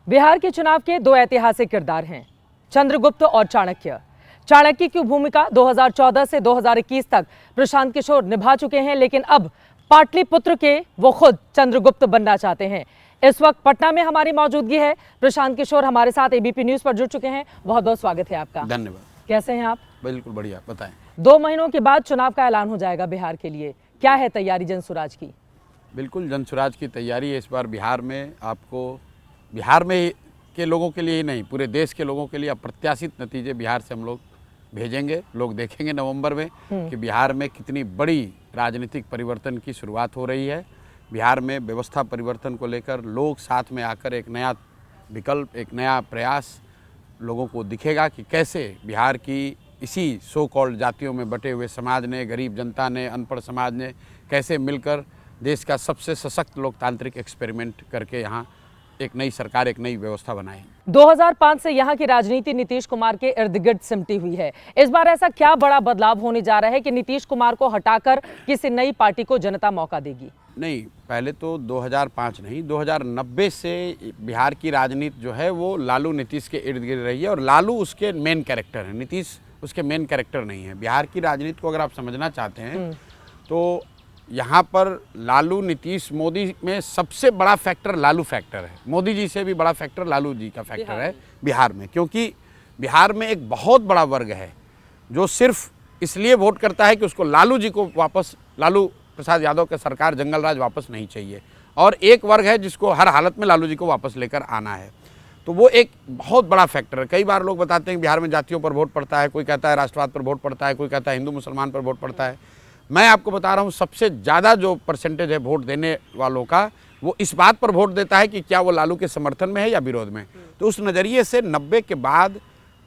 बिहार के चुनाव के दो ऐतिहासिक किरदार हैं, चंद्रगुप्त और चाणक्य। चाणक्य की भूमिका 2014 से 2021 तक प्रशांत किशोर निभा चुके हैं, लेकिन अब पाटलिपुत्र के वो खुद चंद्रगुप्त बनना चाहते हैं। इस वक्त पटना में हमारी मौजूदगी है। प्रशांत किशोर हमारे साथ एबीपी न्यूज पर जुड़ चुके हैं। बहुत बहुत स्वागत है आपका। धन्यवाद। कैसे हैं आप? बिल्कुल बढ़िया, बताएं। 2 महीनों के बाद चुनाव का ऐलान हो जाएगा बिहार के लिए, क्या है तैयारी जनसुराज की? बिल्कुल, जनसुराज की तैयारी है इस बार बिहार में। आपको बिहार में के लोगों के लिए ही नहीं, पूरे देश के लोगों के लिए अप्रत्याशित नतीजे बिहार से हम लोग भेजेंगे। लोग देखेंगे नवंबर में कि बिहार में कितनी बड़ी राजनीतिक परिवर्तन की शुरुआत हो रही है। बिहार में व्यवस्था परिवर्तन को लेकर लोग साथ में आकर एक नया विकल्प, एक नया प्रयास लोगों को दिखेगा कि कैसे बिहार की इसी सो कॉल्ड जातियों में बटे हुए समाज ने, गरीब जनता ने, अनपढ़ समाज ने कैसे मिलकर देश का सबसे सशक्त लोकतांत्रिक एक्सपेरिमेंट करके यहाँ एक नई सरकार, एक नई व्यवस्था बनाई। 2005 से यहाँ की राजनीति नीतीश कुमार के इर्द गिर्द सिमटी हुई है। इस बार ऐसा क्या बड़ा बदलाव होने जा रहा है कि नीतीश कुमार को हटाकर किसी नई पार्टी को जनता मौका देगी? नहीं, पहले तो 2005 नहीं, 2090 से बिहार की राजनीति जो है वो लालू नीतीश के इर्द गिर्द रही है और लालू उसके मेन कैरेक्टर है, नीतीश उसके मेन कैरेक्टर नहीं है। बिहार की राजनीति को अगर आप समझना चाहते हैं तो यहाँ पर लालू, नीतीश, मोदी में सबसे बड़ा फैक्टर लालू फैक्टर है। मोदी जी से भी बड़ा फैक्टर लालू जी का फैक्टर है बिहार में, क्योंकि बिहार में एक बहुत बड़ा वर्ग है जो सिर्फ इसलिए वोट करता है कि उसको लालू जी को वापस, लालू प्रसाद यादव के सरकार, जंगल राज वापस नहीं चाहिए, और एक वर्ग है जिसको हर हालत में लालू जी को वापस लेकर आना है। तो वो एक बहुत बड़ा फैक्टर है। कई बार लोग बताते हैं कि बिहार में जातियों पर वोट पड़ता है, कोई कहता है राष्ट्रवाद पर वोट पड़ता है, कोई कहता है हिंदू मुसलमान पर वोट पड़ता है। मैं आपको बता रहा हूँ, सबसे ज़्यादा जो परसेंटेज है वोट देने वालों का, वो इस बात पर वोट देता है कि क्या वो लालू के समर्थन में है या विरोध में। तो उस नज़रिए से 90 के बाद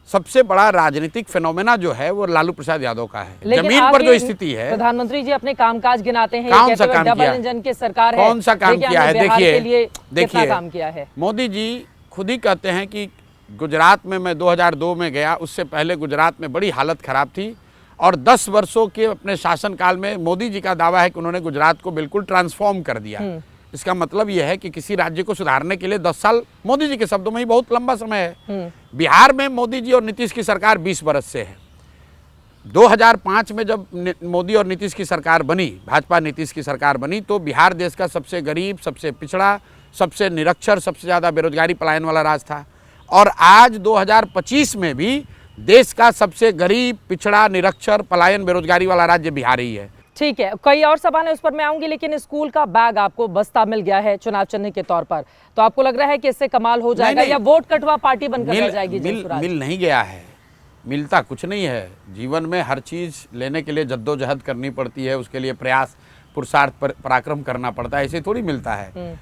सबसे बड़ा राजनीतिक फिनोमेना जो है वो लालू प्रसाद यादव का है। जमीन पर जो स्थिति है, प्रधानमंत्री जी अपने कामकाज गिनाते हैं, कौन सा काम किया, डबल इंजन की सरकार है, कौन सा काम किया है? देखिए काम किया है। मोदी जी खुद ही कहते हैं कि गुजरात में मैं 2002 में गया, उससे पहले गुजरात में बड़ी हालत खराब थी, और 10 वर्षों के अपने शासनकाल में मोदी जी का दावा है कि उन्होंने गुजरात को बिल्कुल ट्रांसफॉर्म कर दिया। इसका मतलब यह है कि किसी राज्य को सुधारने के लिए 10 साल, मोदी जी के शब्दों में ही बहुत लंबा समय है। बिहार में मोदी जी और नीतीश की सरकार 20 वर्ष से है। 2005 में जब मोदी और नीतीश की सरकार बनी, भाजपा नीतीश की सरकार बनी, तो बिहार देश का सबसे गरीब, सबसे पिछड़ा, सबसे निरक्षर, सबसे ज़्यादा बेरोजगारी पलायन वाला राज्य था। और आज 2025 में भी देश का सबसे गरीब, पिछड़ा, निरक्षर, पलायन, बेरोजगारी वाला राज्य बिहार ही है। ठीक है, कई और सवाल है, उस पर मैं आऊंगी, लेकिन स्कूल का बैग आपको बस्ता मिल गया है चुनाव चिन्ह के तौर पर, तो आपको लग रहा है कि इससे कमाल हो जाएगा या वोट कटवा पार्टी बनकर रह जाएगी? मिल नहीं गया है, मिलता कुछ नहीं है। जीवन में हर चीज लेने के लिए जद्दोजहद करनी पड़ती है, उसके लिए प्रयास, पुरुषार्थ, पराक्रम करना पड़ता है, ऐसे थोड़ी मिलता है।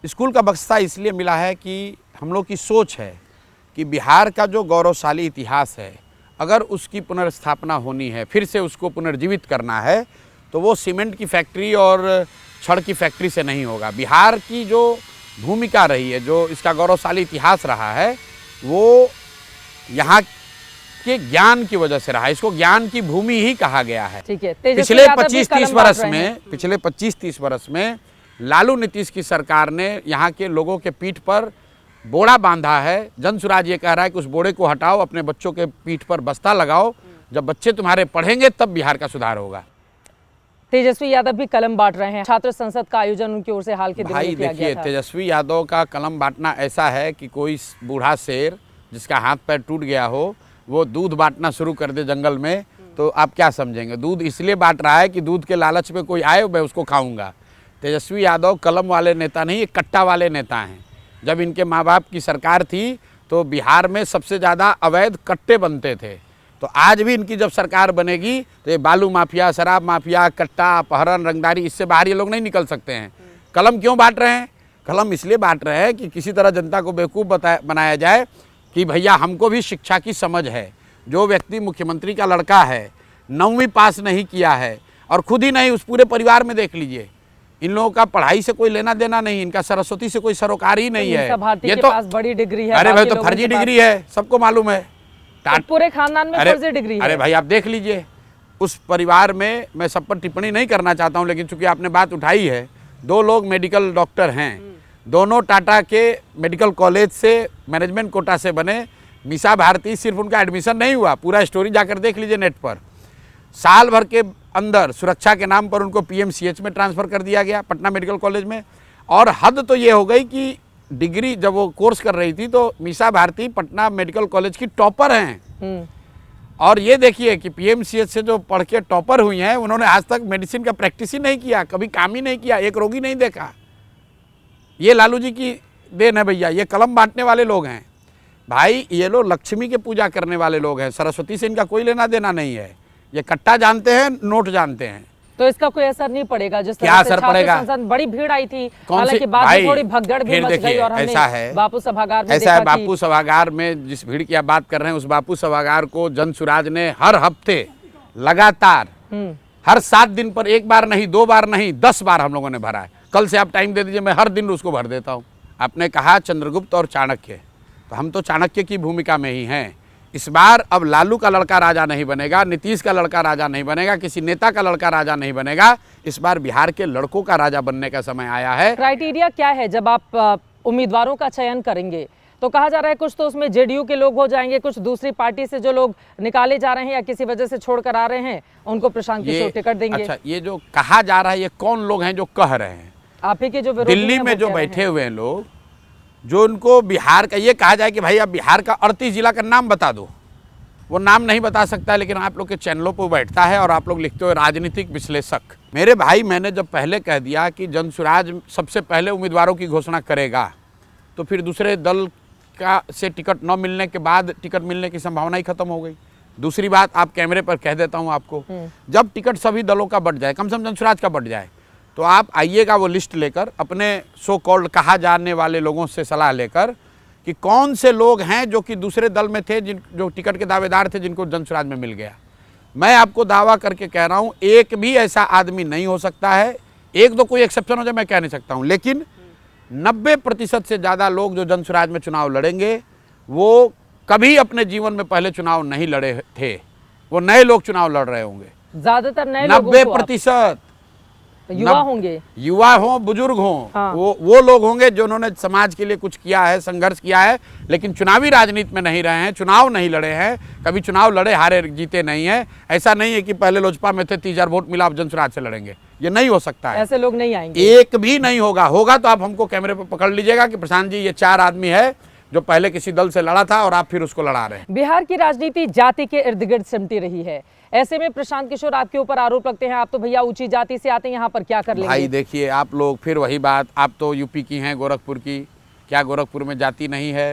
स्कूल का बस्ता इसलिए मिला है कि हम लोग की सोच है कि बिहार का जो गौरवशाली इतिहास है, अगर उसकी पुनर्स्थापना होनी है, फिर से उसको पुनर्जीवित करना है, तो वो सीमेंट की फैक्ट्री और छड़ की फैक्ट्री से नहीं होगा। बिहार की जो भूमिका रही है, जो इसका गौरवशाली इतिहास रहा है, वो यहाँ के ज्ञान की वजह से रहा है। इसको ज्ञान की भूमि ही कहा गया है। ठीक है, पिछले 25-30 वर्ष में लालू नीतीश की सरकार ने यहाँ के लोगों के पीठ पर बोड़ा बांधा है। जनसुराज ये कह रहा है कि उस बोड़े को हटाओ, अपने बच्चों के पीठ पर बस्ता लगाओ, जब बच्चे तुम्हारे पढ़ेंगे तब बिहार का सुधार होगा। तेजस्वी यादव भी कलम बांट रहे हैं, छात्र संसद का आयोजन उनकी ओर से हाल के दिनों में किया गया था। देखिए, तेजस्वी यादव का कलम बांटना ऐसा है कि कोई बूढ़ा शेर जिसका हाथ पैर टूट गया हो, वो दूध बांटना शुरू कर दे जंगल में, तो आप क्या समझेंगे? दूध इसलिए बांट रहा है कि दूध के लालच में कोई आए, मैं उसको खाऊंगा। तेजस्वी यादव कलम वाले नेता नहीं, ये कट्टा वाले नेता हैं। जब इनके माँ बाप की सरकार थी तो बिहार में सबसे ज़्यादा अवैध कट्टे बनते थे, तो आज भी इनकी जब सरकार बनेगी तो ये बालू माफिया, शराब माफिया, कट्टा, अपहरण, रंगदारी, इससे बाहर ये लोग नहीं निकल सकते हैं। कलम क्यों बांट रहे हैं? कलम इसलिए बांट रहे हैं कि किसी तरह जनता को बेवकूफ़ बनाया जाए कि भैया हमको भी शिक्षा की समझ है। जो व्यक्ति मुख्यमंत्री का लड़का है, 9वीं पास नहीं किया है, और खुद ही नहीं, उस पूरे परिवार में देख लीजिए, इन लोगों का पढ़ाई से कोई लेना देना नहीं, इनका सरस्वती से कोई सरोकार ही नहीं है। ये तो बड़ी डिग्री है। अरे भाई, तो फर्जी डिग्री है, सबको मालूम है। पूरे खानदान में फर्जी डिग्री है। अरे भाई आप देख लीजिए, उस परिवार में मैं सब पर टिप्पणी नहीं करना चाहता हूं, लेकिन चूंकि आपने बात उठाई है, 2 लोग मेडिकल डॉक्टर हैं, दोनों टाटा के मेडिकल कॉलेज से मैनेजमेंट कोटा से बने। मीसा भारती सिर्फ उनका एडमिशन नहीं हुआ, पूरा स्टोरी जाकर देख लीजिए नेट पर। साल भर के अंदर सुरक्षा के नाम पर उनको पीएमसीएच में ट्रांसफ़र कर दिया गया, पटना मेडिकल कॉलेज में। और हद तो ये हो गई कि डिग्री जब वो कोर्स कर रही थी तो मीसा भारती पटना मेडिकल कॉलेज की टॉपर हैं। और ये देखिए कि पीएमसीएच से जो पढ़ के टॉपर हुई हैं, उन्होंने आज तक मेडिसिन का प्रैक्टिस ही नहीं किया, कभी काम ही नहीं किया, एक रोगी नहीं देखा। ये लालू जी की देन है भैया, ये कलम बांटने वाले लोग हैं भाई। ये लोग लक्ष्मी की पूजा करने वाले लोग हैं, सरस्वती से इनका कोई लेना देना नहीं है। ये कट्टा जानते हैं, नोट जानते हैं। तो इसका कोई असर नहीं पड़ेगा? जिस क्या असर पड़ेगा? बड़ी भीड़ आई थी, हालांकि बाद में थोड़ी भगदड़ भी मच गई और हमने ऐसा है बापू सभागार में ऐसा है, बापू सभागार में जिस भीड़ की आप बात कर रहे हैं, उस बापू सभागार को जनसुराज ने हर हफ्ते लगातार हर 7 दिन पर 1 बार नहीं, 2 बार नहीं, 10 बार हम लोगों ने भरा है। कल से आप टाइम दे दीजिए, मैं हर दिन उसको भर देता हूँ। आपने कहा चंद्रगुप्त और चाणक्य, तो हम तो चाणक्य की भूमिका में ही हैं। इस बार अब लालू का लड़का राजा नहीं बनेगा, नीतीश का लड़का राजा नहीं बनेगा, किसी नेता का लड़का राजा नहीं बनेगा। इस बार बिहार के लड़कों का राजा बनने का समय आया है। क्राइटेरिया क्या है जब आप उम्मीदवारों का चयन करेंगे? तो कहा जा रहा है कुछ तो उसमें जेडीयू के लोग हो जाएंगे, कुछ दूसरी पार्टी से जो लोग निकाले जा रहे हैं या किसी वजह से छोड़कर आ रहे हैं, उनको प्रशांत किशोर टिकट देंगे। अच्छा, ये जो कहा जा रहा है, ये कौन लोग हैं जो कह रहे हैं? आप ही के जो विरोधी दिल्ली हैं, में वो जो कह रहे बैठे हैं। हुए हैं लोग, जो उनको बिहार का ये कहा जाए कि भाई आप बिहार का 38 जिला का नाम बता दो, वो नाम नहीं बता सकता है, लेकिन आप लोग के चैनलों पर बैठता है और आप लोग लिखते हो राजनीतिक विश्लेषक। मेरे भाई, मैंने जब पहले कह दिया कि जनसुराज सबसे पहले उम्मीदवारों की घोषणा करेगा, तो फिर दूसरे दल का से टिकट न मिलने के बाद टिकट मिलने की संभावना ही खत्म हो गई। दूसरी बात आप कैमरे पर कह देता हूं आपको, जब टिकट सभी दलों का बट जाए, कम से कम जनसुराज का बट जाए, तो आप आइएगा वो लिस्ट लेकर, अपने सो कॉल्ड कहा जाने वाले लोगों से सलाह लेकर कि कौन से लोग हैं जो कि दूसरे दल में थे, जो टिकट के दावेदार थे, जिनको जनसुराज में मिल गया। मैं आपको दावा करके कह रहा हूं, एक भी ऐसा आदमी नहीं हो सकता है। एक दो कोई एक्सेप्शन हो जाए मैं कह नहीं सकता हूं, लेकिन 90% से ज़्यादा लोग जो जनसुराज में चुनाव लड़ेंगे, वो कभी अपने जीवन में पहले चुनाव नहीं लड़े थे। वो नए लोग चुनाव लड़ रहे होंगे, ज्यादातर नए लोगों को 90%। युवा होंगे, युवा हो, बुजुर्ग हो, हाँ। वो लोग होंगे जो उन्होंने समाज के लिए कुछ किया है, संघर्ष किया है, लेकिन चुनावी राजनीति में नहीं रहे हैं, चुनाव नहीं लड़े हैं, कभी चुनाव लड़े हारे जीते नहीं है। ऐसा नहीं है कि पहले लोजपा में थे, 30,000 वोट मिला, अब जनसुराज से लड़ेंगे, ये नहीं हो सकता है। ऐसे लोग नहीं आएंगे, एक भी नहीं होगा। होगा तो आप हमको कैमरे पर पकड़ लीजिएगा कि प्रशांत जी ये 4 आदमी है जो पहले किसी दल से लड़ा था और आप फिर उसको लड़ा रहे हैं। बिहार की राजनीति जाति के इर्द गिर्द सिमटी रही है। ऐसे में प्रशांत किशोर आपके ऊपर आरोप लगते हैं, आप तो भैया ऊंची जाति से आते हैं, यहाँ पर क्या कर लेंगे? भाई देखिए, आप लोग फिर वही बात, आप तो यूपी की हैं, गोरखपुर की, क्या गोरखपुर में जाति नहीं है?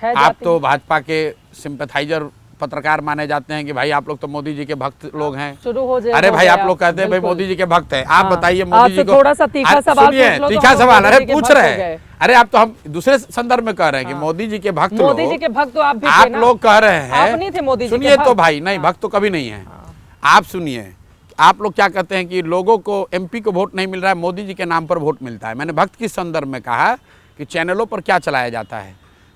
आप तो भाजपा के सिंपैथाइजर पत्रकार माने जाते हैं कि भाई आप लोग तो मोदी जी के भक्त लोग हैं। शुरू हो जाए। अरे भाई, आप लोग कहते हैं भाई मोदी जी के भक्त हैं। आप बताइए मोदी जी को थोड़ा सा तीखा सवाल सुनिए, पूछ लो तो तीखा हम सवाल, मोदी अरे जी के पूछ भक्त रहे हो गए। हैं। अरे आप तो हम दूसरे संदर्भ में कह रहे हैं कि मोदी जी के भक्त लोग, मोदी जी के भक्त तो आप भी थे आप ना? लोग कह रहे हैं, आप नहीं थे मोदी जी के सुनिए भक्त? तो भाई, नहीं, भक्त तो कभी नहीं है। आप सुनिए, आप लोग क्या कहते हैं कि लोगों को एमपी को वोट नहीं मिल रहा है, मोदी जी के नाम पर वोट मिलता है। मैंने भक्त किस संदर्भ में कहा कि चैनलों पर क्या चलाया जाता है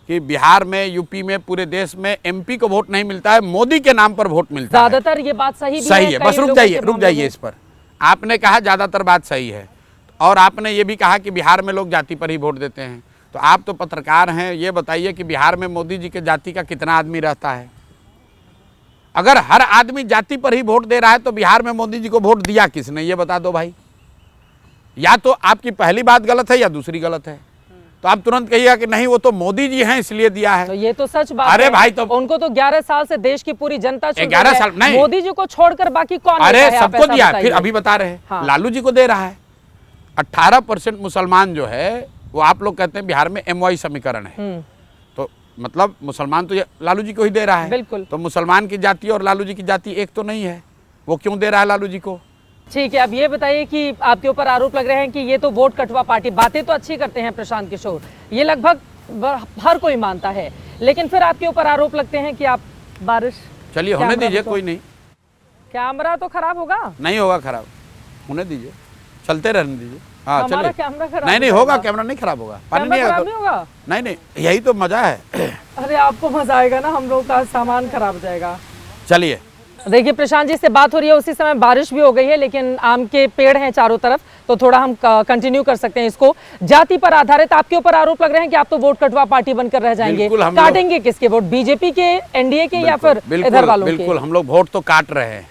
कि बिहार में, यूपी में, पूरे देश में एमपी को वोट नहीं मिलता है, मोदी के नाम पर वोट मिलता है। ज्यादातर ये बात सही है। बस रुक जाइए इस पर। आपने कहा ज्यादातर बात सही है, और आपने ये भी कहा कि बिहार में लोग जाति पर ही वोट देते हैं। तो आप तो पत्रकार हैं, ये बताइए कि बिहार में मोदी जी के जाति का कितना आदमी रहता है? अगर हर आदमी जाति पर ही वोट दे रहा है तो बिहार में मोदी जी को वोट दिया किसने, ये बता दो भाई। या तो आपकी पहली बात गलत है या दूसरी गलत है। तो आप तुरंत कहिएगा कि नहीं वो तो मोदी जी हैं इसलिए दिया है। तो ये तो सच बात अरे है। भाई, तो उनको तो 11 साल से देश की पूरी जनता चुन 11 रही है। साल नहीं, मोदी जी को छोड़कर बाकी कौन अरे देता है, आप सबको ऐसा दिया। बताइए। फिर अभी बता रहे हैं, हाँ। लालू जी को दे रहा है। 18% मुसलमान जो है वो आप लोग कहते हैं बिहार में MY समीकरण है, तो मतलब मुसलमान तो लालू जी को ही दे रहा है। बिल्कुल। तो मुसलमान की जाति और लालू जी की जाति एक तो नहीं है, वो क्यों दे रहा है लालू जी को? ठीक है, अब ये बताइए कि आपके ऊपर आरोप लग रहे हैं कि ये तो वोट कटवा पार्टी, बातें तो अच्छी करते हैं प्रशांत किशोर, ये लगभग हर कोई मानता है, लेकिन फिर आपके ऊपर आरोप लगते हैं कि आप बारिश। चलिए होने दीजिए, कोई नहीं, कैमरा तो खराब होगा, नहीं होगा खराब, होने दीजिए, चलते रहने दीजिए। हाँ हमारा चलिए, कैमरा खराब नहीं होगा, कैमरा नहीं खराब होगा, पानी नहीं खराब आएगा नहीं होगा। नहीं, यही तो मजा है। अरे आपको मजा आएगा ना, हम लोग का सामान खराब हो जाएगा। चलिए देखिए प्रशांत जी से बात हो रही है, उसी समय बारिश भी हो गई है, लेकिन आम के पेड़ हैं चारों तरफ, तो थोड़ा हम कंटिन्यू कर सकते हैं इसको। जाति पर आधारित आपके ऊपर आरोप लग रहे हैं कि आप तो वोट कटवा पार्टी बनकर रह जाएंगे। काटेंगे किसके वोट, बीजेपी के, एनडीए के, या फिर इधर वालों के? बिल्कुल हम लोग वोट तो काट रहे हैं,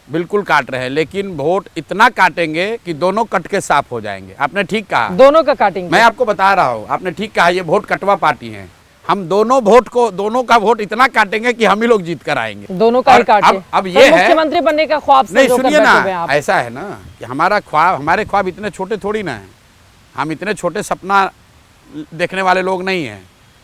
बिल्कुल काट रहे हैं, लेकिन वोट इतना काटेंगे कि दोनों कट के साफ हो जाएंगे। आपने ठीक कहा, दोनों का काटेंगे। मैं आपको बता रहा हूँ, आपने ठीक कहा, ये वोट कटवा पार्टी है। हम दोनों का वोट इतना काटेंगे कि हम ही लोग जीत कर आएंगे। दोनों का ही काटें। अब ये है मुख्यमंत्री बनने का ख्वाब नहीं, सुनिए ना, ऐसा है ना कि हमारे ख्वाब इतने छोटे थोड़ी ना है। हम इतने छोटे सपना देखने वाले लोग नहीं हैं।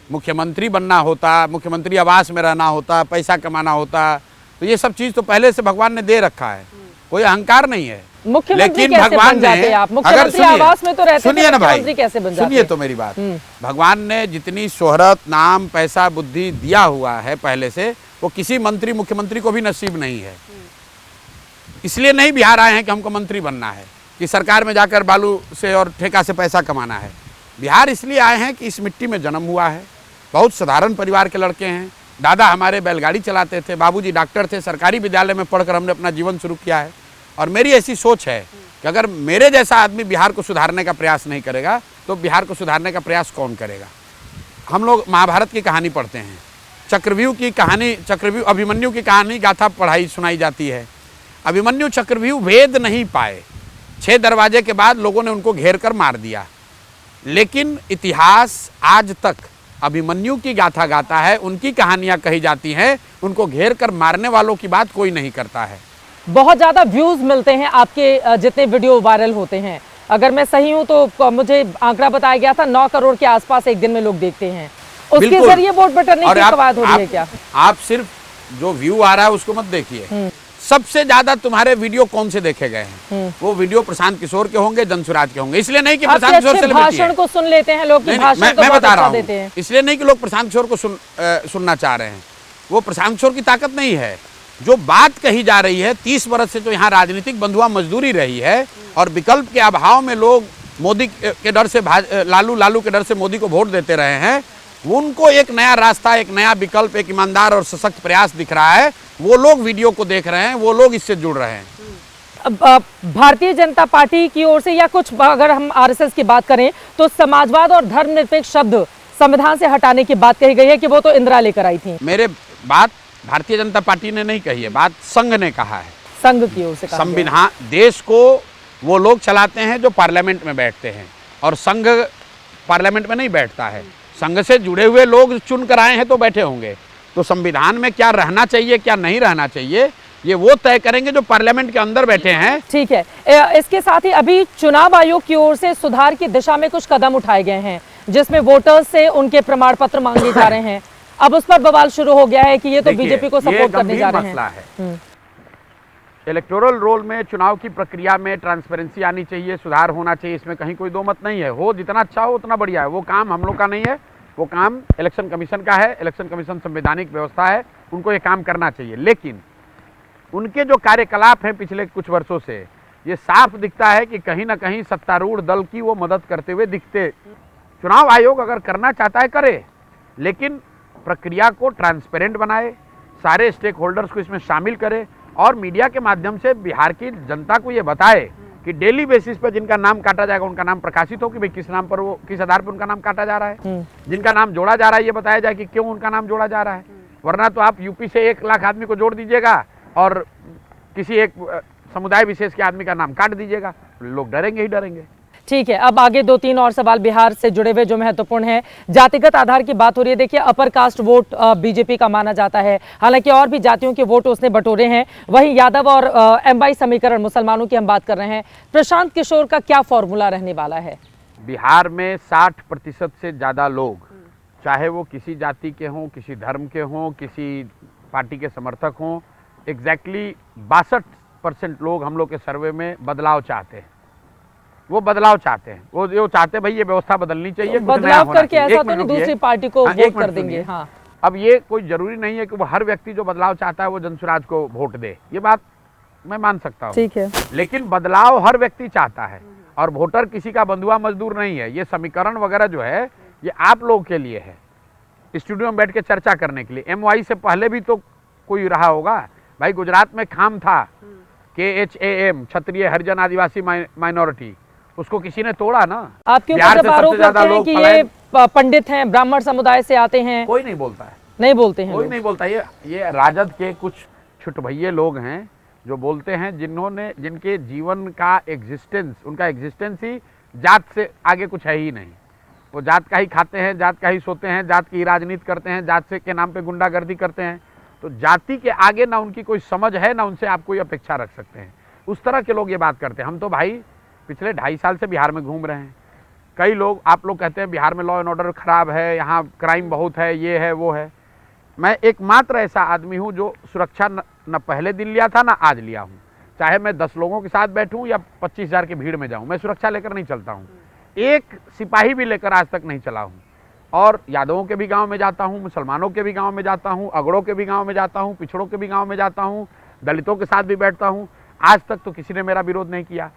मुख्यमंत्री बनना होता, मुख्यमंत्री आवास में रहना होता, पैसा कमाना होता, तो ये सब चीज तो पहले से भगवान ने दे रखा है, कोई अहंकार नहीं है। मुख्यमंत्री कैसे भगवान बन जाते हैं आप? मुख्यमंत्री आवास में तो रहते थे, सुनिए ना भाई, मुख्यमंत्री कैसे बन जाते हैं? सुनिए तो मेरी बात। भगवान ने जितनी शोहरत, नाम, पैसा, बुद्धि दिया हुआ है पहले से, वो किसी मंत्री मुख्यमंत्री को भी नसीब नहीं है। इसलिए नहीं बिहार आए हैं कि हमको मंत्री बनना है, कि सरकार में जाकर बालू से और ठेका से पैसा कमाना है। बिहार इसलिए आए हैं कि इस मिट्टी में जन्म हुआ है, बहुत साधारण परिवार के लड़के हैं। दादा हमारे बैलगाड़ी चलाते थे, बाबूजी डॉक्टर थे, सरकारी विद्यालय में पढ़कर हमने अपना जीवन शुरू किया है। और मेरी ऐसी सोच है कि अगर मेरे जैसा आदमी बिहार को सुधारने का प्रयास नहीं करेगा तो बिहार को सुधारने का प्रयास कौन करेगा? हम लोग महाभारत की कहानी पढ़ते हैं, चक्रव्यूह की कहानी, चक्रव्यूह अभिमन्यु की कहानी गाथा पढ़ाई सुनाई जाती है। अभिमन्यु चक्रव्यूह भेद नहीं पाए, 6 दरवाजे के बाद लोगों ने उनको घेर कर मार दिया, लेकिन इतिहास आज तक अभिमन्यु की गाथा गाता है, उनकी कहानियां कही जाती हैं, उनको घेर कर मारने वालों की बात कोई नहीं करता है। बहुत ज्यादा व्यूज मिलते हैं आपके जितने वीडियो वायरल होते हैं। अगर मैं सही हूं तो मुझे आंकड़ा बताया गया था 9 करोड़ के आसपास एक दिन में लोग देखते हैं। उसके जरिए वोट बटोरने की कवायद हो रही है क्या? आप सिर्फ जो व्यू आ रहा है उसको मत देखिए, सबसे ज्यादा तुम्हारे वीडियो कौन से देखे गए हैं? वो वीडियो प्रशांत किशोर के होंगे, जनसुराज के होंगे। इसलिए नहीं कि प्रशांत किशोर से भाषण को सुन लेते हैं लोग, मैं बता रहा हूँ, इसलिए नहीं कि लोग प्रशांत किशोर को सुनना चाह रहे हैं। वो प्रशांत किशोर की ताकत नहीं है। जो बात कही जा रही है, 30 वर्ष से जो यहाँ राजनीतिक बंधुआ मजदूरी रही है और विकल्प के अभाव में लोग मोदी के डर से लालू के डर से मोदी को वोट देते रहे हैं, उनको एक नया रास्ता, एक नया विकल्प, एक ईमानदार और सशक्त प्रयास दिख रहा है। वो लोग वीडियो को देख रहे हैं, वो लोग इससे जुड़ रहे हैं। भारतीय जनता पार्टी की ओर से, या कुछ अगर हम आरएसएस की बात करें तो समाजवाद और धर्मनिरपेक्ष शब्द संविधान से हटाने की बात कही गई है कि वो तो इंदिरा लेकर आई थी। मेरे बात भारतीय जनता पार्टी ने नहीं कही है, बात संघ ने कहा है। संघ की ओर से संविधान, देश को वो लोग चलाते हैं जो पार्लियामेंट में बैठते हैं, और संघ पार्लियामेंट में नहीं बैठता है। संघ से जुड़े हुए लोग चुन कर आए हैं तो बैठे होंगे। तो संविधान में क्या रहना चाहिए, क्या नहीं रहना चाहिए, ये वो तय करेंगे जो पार्लियामेंट के अंदर बैठे हैं। ठीक है। इसके साथ ही अभी चुनाव आयोग की ओर से सुधार की दिशा में कुछ कदम उठाए गए हैं, जिसमें वोटर्स से उनके प्रमाण पत्र मांगे जा रहे हैं। अब उस पर बवाल शुरू हो गया है कि ये तो बीजेपी को सपोर्ट करने जा रहे हैं। इलेक्टोरल रोल में, चुनाव की प्रक्रिया में ट्रांसपेरेंसी आनी चाहिए, सुधार होना चाहिए, इसमें कहीं कोई दो मत नहीं है। हो जितना अच्छा हो उतना बढ़िया है। वो काम हम लोग का नहीं है, वो काम इलेक्शन कमीशन का है। इलेक्शन कमीशन संवैधानिक व्यवस्था है, उनको ये काम करना चाहिए। लेकिन उनके जो कार्यकलाप हैं पिछले कुछ वर्षों से, ये साफ दिखता है कि कहीं ना कहीं सत्तारूढ़ दल की वो मदद करते हुए दिखते। चुनाव आयोग अगर करना चाहता है करे, लेकिन प्रक्रिया को ट्रांसपेरेंट बनाए, सारे स्टेक होल्डर्स को इसमें शामिल करे, और मीडिया के माध्यम से बिहार की जनता को ये बताए कि डेली बेसिस पर जिनका नाम काटा जाएगा उनका नाम प्रकाशित हो कि भाई किस नाम पर, वो किस आधार पर उनका नाम काटा जा रहा है। जिनका नाम जोड़ा जा रहा है ये बताया जाए कि क्यों उनका नाम जोड़ा जा रहा है। वरना तो आप यूपी से 1 लाख आदमी को जोड़ दीजिएगा और किसी एक समुदाय विशेष के आदमी का नाम काट दीजिएगा, लोग डरेंगे ही डरेंगे। ठीक है, अब आगे 2-3 और सवाल बिहार से जुड़े हुए जो महत्वपूर्ण है। जातिगत आधार की बात हो रही है। देखिए, अपर कास्ट वोट बीजेपी का माना जाता है, हालांकि और भी जातियों के वोट उसने बटोरे हैं। वहीं यादव और एमवाई समीकरण, मुसलमानों की हम बात कर रहे हैं। प्रशांत किशोर का क्या फॉर्मूला रहने वाला है? बिहार में 60% से ज़्यादा लोग, चाहे वो किसी जाति के हों, किसी धर्म के हों, किसी पार्टी के समर्थक हों, एग्जैक्टली 62% लोग हम लोग के सर्वे में बदलाव चाहते हैं। वो बदलाव चाहते हैं, वो चाहते हैं भाई ये व्यवस्था बदलनी चाहिए, तो बदलाव करके ऐसा तो नहीं दूसरी पार्टी को वोट कर देंगे। हाँ, अब ये कोई जरूरी नहीं है कि वो हर व्यक्ति जो बदलाव चाहता है वो जनसुराज को वोट दे, ये बात मैं मान सकता हूँ। ठीक है, लेकिन बदलाव हर व्यक्ति चाहता है, और वोटर किसी का बंधुआ मजदूर नहीं है। ये समीकरण वगैरह जो है ये आप लोगों के लिए है, स्टूडियो में बैठ के चर्चा करने के लिए। एमवाई से पहले भी तो कोई रहा होगा भाई गुजरात में खाम था, KHAM, क्षत्रिय हरिजन आदिवासी माइनॉरिटी, उसको किसी ने तोड़ा ना। आपके ऊपर जब आरोप लगते हैं कि ये पंडित हैं, ब्राह्मण समुदाय से आते हैं, कोई नहीं बोलता है, नहीं बोलते हैं, कोई नहीं बोलता। ये राजद के कुछ छुटभैये लोग हैं जो बोलते हैं, जिनके जीवन का एग्जिस्टेंस, उनका एग्जिस्टेंस ही जात से आगे कुछ है ही नहीं। वो जात का ही खाते हैं, जात का ही सोते हैं, जात की राजनीति करते हैं, जात से के नाम पे गुंडागर्दी करते हैं। तो जाति के आगे ना उनकी कोई समझ है, ना उनसे आप कोई अपेक्षा रख सकते हैं। उस तरह के लोग ये बात करते हैं। हम तो भाई पिछले 2.5 साल से बिहार में घूम रहे हैं। कई लोग, आप लोग कहते हैं बिहार में लॉ एंड ऑर्डर खराब है, यहाँ क्राइम बहुत है, ये है वो है। मैं एकमात्र ऐसा आदमी हूँ जो सुरक्षा न पहले दिन लिया था ना आज लिया हूँ। चाहे मैं 10 लोगों के साथ बैठूँ या 25,000 की भीड़ में जाऊँ, मैं सुरक्षा लेकर नहीं चलता हूँ। एक सिपाही भी लेकर आज तक नहीं चला हूँ। और यादवों के भी गांव में जाता हूँ, मुसलमानों के भी गांव में जाता हूँ, अगड़ों के भी गांव में जाता हूँ, पिछड़ों के भी गांव में जाता हूँ, दलितों के साथ भी बैठता हूँ। आज तक तो किसी ने मेरा विरोध नहीं किया।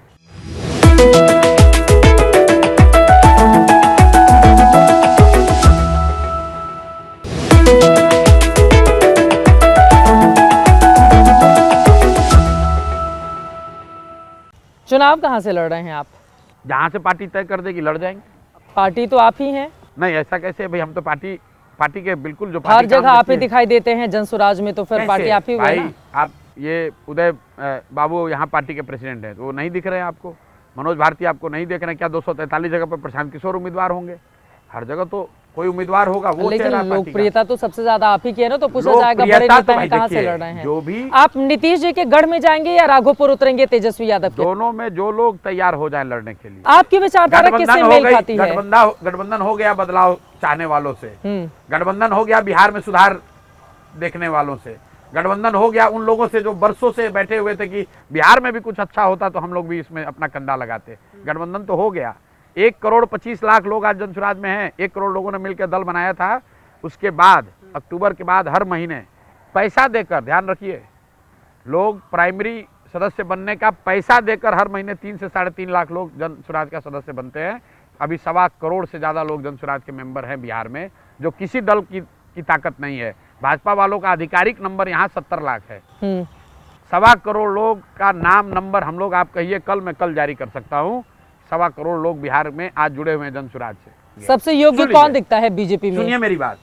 चुनाव कहाँ से लड़ रहे हैं आप? जहाँ से पार्टी तय कर देगी लड़ जाएंगे। पार्टी तो आप ही हैं। नहीं, ऐसा कैसे भाई, हम तो पार्टी के बिल्कुल जो हर जगह आप ही दिखाई देते हैं, जनसुराज में, तो फिर पार्टी आप ही हुए भाई ना? आप ये उदय बाबू यहाँ पार्टी के प्रेसिडेंट हैं, तो वो नहीं दिख रहे हैं आपको? मनोज भारती आपको नहीं देख रहे हैं क्या? 243 जगह पर प्रशांत किशोर उम्मीदवार होंगे, हर जगह तो कोई उम्मीदवार होगा, वो लेकिन चेहरा पार्टी का। लोकप्रियता तो सबसे ज्यादा आप ही की है ना, तो पूछा जाएगा बड़े नेता हैं कहाँ से लड़ रहे हैं? जो भी आप नीतीश जी के गढ़ में जाएंगे या राघोपुर उतरेंगे तेजस्वी यादव के? दोनों में जो लोग तैयार हो जाए लड़ने के लिए। आपकी विचारधारा किससे मेल खाती है? गठबंधन हो गया बदलाव चाहने वालों से, गठबंधन हो गया बिहार में सुधार देखने वालों से, गठबंधन हो गया उन लोगों से जो बरसों से बैठे हुए थे कि बिहार में भी कुछ अच्छा होता तो हम लोग भी इसमें अपना कंधा लगाते। गठबंधन तो हो गया। 1,25,00,000 लोग आज जनसुराज में हैं। 1 करोड़ लोगों ने मिलकर दल बनाया था। उसके बाद अक्टूबर के बाद हर महीने पैसा देकर, ध्यान रखिए, लोग प्राइमरी सदस्य बनने का पैसा देकर हर महीने 3 से 3.5 लाख लोग जनसुराज का सदस्य बनते हैं। अभी 1.25 करोड़ से ज़्यादा लोग जनसुराज के मेंबर हैं बिहार में, जो किसी दल की ताकत नहीं है। भाजपा वालों का आधिकारिक नंबर यहाँ 70 लाख है। 1.25 करोड़ लोग का नाम नंबर हम लोग, आप कहिए मैं कल जारी कर सकता हूँ। 1.25 करोड़ लोग बिहार में आज जुड़े हुए हैं जनसुराज से। सबसे योग्य कौन दिखता है बीजेपी में? सुनिए मेरी बात।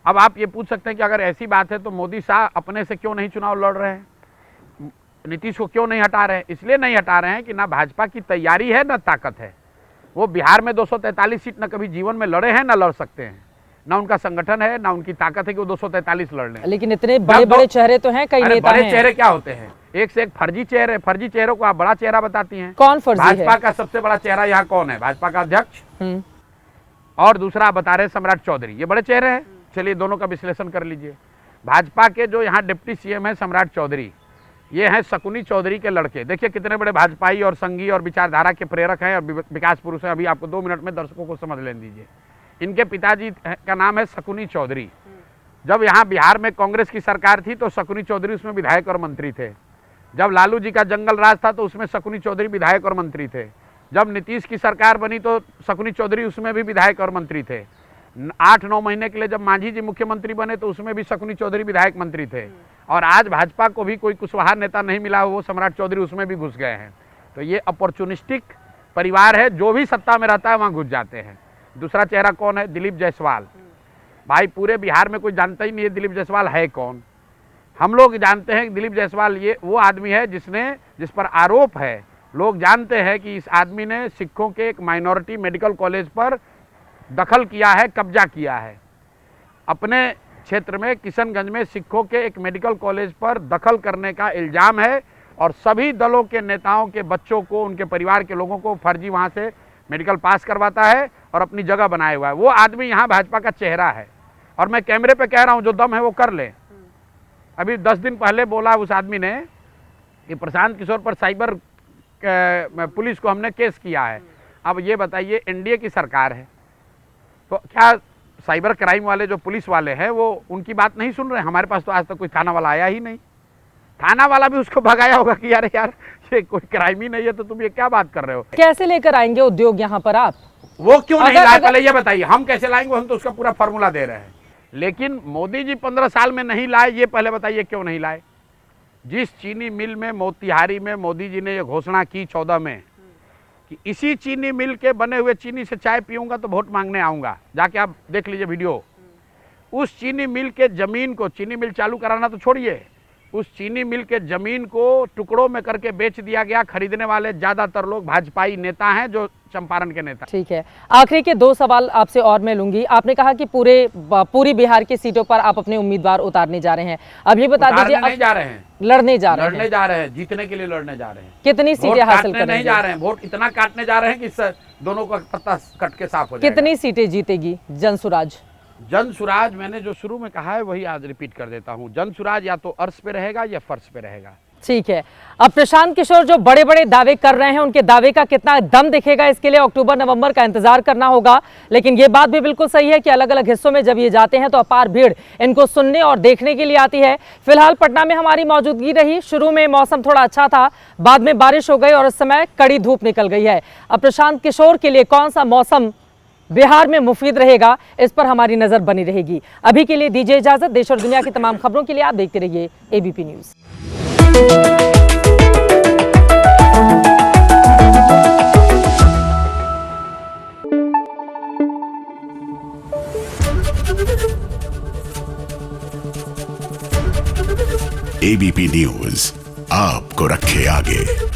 अब आप ये पूछ सकते हैं कि अगर ऐसी बात है तो मोदी शाह अपने से क्यों नहीं चुनाव लड़ रहे हैं, नीतीश को क्यों नहीं हटा रहे हैं? इसलिए नहीं हटा रहे हैं कि ना भाजपा की तैयारी है ना ताकत है। वो बिहार में 243 सीट ना कभी जीवन में लड़े हैं ना लड़ सकते हैं, ना उनका संगठन है ना उनकी ताकत है कि वो 243 लड़ लें। लेकिन इतने बड़े बड़े चेहरे तो हैं, कई नेता बड़े हैं। चेहरे क्या होते हैं? एक से एक फर्जी चेहरे। फर्जी चेहरों को आप बड़ा चेहरा बताती हैं। कौन फर्जी है? भाजपा का सबसे बड़ा चेहरा यहाँ कौन है? भाजपा का अध्यक्ष, और दूसरा आप बता रहे सम्राट चौधरी। ये बड़े चेहरे हैं। चलिए दोनों का विश्लेषण कर लीजिए। भाजपा के जो यहाँ डिप्टी सीएम है सम्राट चौधरी, ये हैं शकुनी चौधरी के लड़के। देखिए कितने बड़े भाजपाई और संघी और विचारधारा के प्रेरक हैं और विकास पुरुष हैं। अभी आपको 2 मिनट में दर्शकों को समझ लेने दीजिए। इनके पिताजी का नाम है शकुनी चौधरी। जब यहाँ बिहार में कांग्रेस की सरकार थी तो शकुनी चौधरी उसमें विधायक और मंत्री थे। जब लालू जी का जंगल राज था तो उसमें शकुनी चौधरी विधायक और मंत्री थे। जब नीतीश की सरकार बनी तो शकुनी चौधरी उसमें भी विधायक और मंत्री थे। 8-9 महीने के लिए जब मांझी जी मुख्यमंत्री बने तो उसमें भी शकुनी चौधरी विधायक मंत्री थे। और आज भाजपा को भी कोई कुशवाहा नेता नहीं मिला, वो सम्राट चौधरी उसमें भी घुस गए हैं। तो ये अपॉर्चुनिस्टिक परिवार है, जो भी सत्ता में रहता है वहाँ घुस जाते हैं। दूसरा चेहरा कौन है? दिलीप जायसवाल। भाई पूरे बिहार में कोई जानता ही नहीं है दिलीप जायसवाल है कौन। हम लोग जानते हैं कि दिलीप जायसवाल ये वो आदमी है जिस पर आरोप है, लोग जानते हैं कि इस आदमी ने सिखों के एक माइनॉरिटी मेडिकल कॉलेज पर दखल किया है, कब्जा किया है। अपने क्षेत्र में किशनगंज में सिखों के एक मेडिकल कॉलेज पर दखल करने का इल्ज़ाम है और सभी दलों के नेताओं के बच्चों को, उनके परिवार के लोगों को फर्जी वहाँ से मेडिकल पास करवाता है और अपनी जगह बनाया हुआ है। वो आदमी यहाँ भाजपा का चेहरा है। और मैं कैमरे पे कह रहा हूँ, जो दम है वो कर ले। अभी 10 दिन पहले बोला उस आदमी ने कि प्रशांत किशोर पर साइबर पुलिस को हमने केस किया है। अब ये बताइए, एनडीए की सरकार है तो क्या साइबर क्राइम वाले जो पुलिस वाले हैं वो उनकी बात नहीं सुन रहे? हमारे पास तो आज तक कोई थाना वाला आया ही नहीं। थाना वाला भी उसको भगाया होगा कि यार ये कोई क्राइम ही नहीं है तो तुम ये क्या बात कर रहे हो। कैसे लेकर आएंगे उद्योग यहाँ पर आप? वो क्यों नहीं लाए? पहले ये बताइए, हम कैसे लाएंगे? हम तो उसका पूरा फॉर्मूला दे रहे हैं। लेकिन मोदी जी 15 साल में नहीं लाए, ये पहले बताइए क्यों नहीं लाए? जिस चीनी मिल में मोतिहारी में मोदी जी ने ये घोषणा की 14 में कि इसी चीनी मिल के बने हुए चीनी से चाय पीऊंगा तो वोट मांगने आऊँगा, जाके आप देख लीजिए वीडियो। उस चीनी मिल के ज़मीन को, चीनी मिल चालू कराना तो छोड़िए, उस चीनी मिल के ज़मीन को टुकड़ों में करके बेच दिया गया। खरीदने वाले ज़्यादातर लोग भाजपाई नेता हैं, जो चंपारण के नेता। ठीक है, आखिरी के 2 सवाल आपसे और मैं लूंगी। आपने कहा कि पूरी बिहार की सीटों पर आप अपने उम्मीदवार उतारने जा रहे हैं। अब ये बता दीजिए, नहीं जा रहे हैं, लड़ने जा रहे हैं, जीतने के लिए लड़ने जा रहे हैं। कितनी सीटें हासिल करेंगे? नहीं जा रहे हैं, वोट इतना काटने जा रहे हैं कि दोनों का पत्ता कट के साफ हो जाएगा। कितनी सीटें जीतेगी जनसुराज? जनसुराज मैंने जो शुरू में कहा है वही आज रिपीट कर देता हूं। जनसुराज या तो अर्श पे रहेगा या फर्श पे रहेगा। ठीक है, अब प्रशांत किशोर जो बड़े बड़े दावे कर रहे हैं, उनके दावे का कितना दम दिखेगा, इसके लिए अक्टूबर नवंबर का इंतजार करना होगा। लेकिन ये बात भी बिल्कुल सही है कि अलग अलग हिस्सों में जब ये जाते हैं तो अपार भीड़ इनको सुनने और देखने के लिए आती है। फिलहाल पटना में हमारी मौजूदगी रही। शुरू में मौसम थोड़ा अच्छा था, बाद में बारिश हो गई और इस समय कड़ी धूप निकल गई है। अब प्रशांत किशोर के लिए कौन सा मौसम बिहार में मुफीद रहेगा, इस पर हमारी नजर बनी रहेगी। अभी के लिए दीजिए इजाजत। देश और दुनिया की तमाम खबरों के लिए आप देखते रहिए एबीपी न्यूज। एबीपी न्यूज आपको रखे आगे।